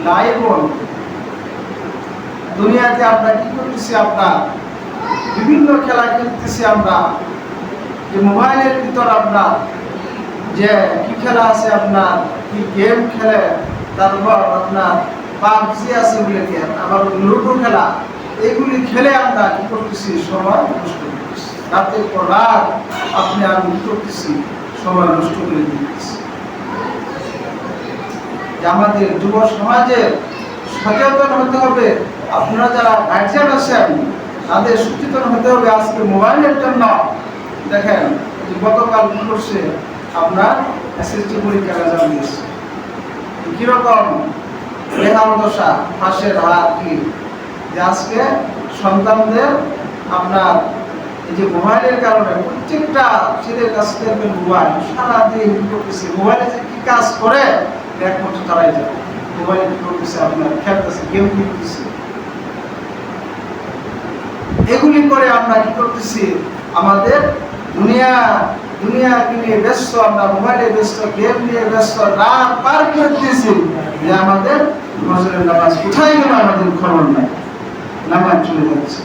লাইবন দুনিয়াতে আমরা কি করতেছি, আমরা বিভিন্ন খেলা খেলতেছি, আমরা যে মোবাইলের ভিতর আমরা যে কি খেলা আছে, আপনার কি গেম খেলে, তারপর আপনার পাবজি আছে বলে গেম, আবার লুডো খেলা, এগুলি খেলে আমরা কি করতেছি, সময় নষ্ট করতেছি। রাতের পর রাত আপনি আমি কি করতেছি, সময় নষ্ট করে দিতেছি। আমাদের যুব সমাজে সচেতন হতে হবে। আপনারা যারা গার্জিয়ান আছেন তাদের সচেতন হতে হবে। আজকে মোবাইলের জন্য দেখেন গতকাল কি করছে, আপনার এসএসসি পরীক্ষা রেজাল্ট দিয়েছে, কিরকম বেহাল দশা, ফাঁসের হাত কি, যে আজকে সন্তানদের আপনার এই যে মোবাইলের কারণে প্রত্যেকটা ছেলের কাছ থেকে মোবাইল সারাদিন কি করতেছে, মোবাইলে যে কি কাজ করে একমাত্র তারাই যাবে। মোবাইলে কি করতেছে, আপনার খেলতেছে, গেম খেলতেছে, এগুলি করে আমরা কি করতেছি, আমাদের দুনিয়াকে নিয়ে ব্যস্ত, আমরা মোবাইলে ব্যস্ত, গেম নিয়ে ব্যস্ত, রাত পার করে দিয়েছি, যে আমাদের ফজরের নামাজ কোথায় গেল আমাদের খবর নাই, নামাজ চলে যাচ্ছে।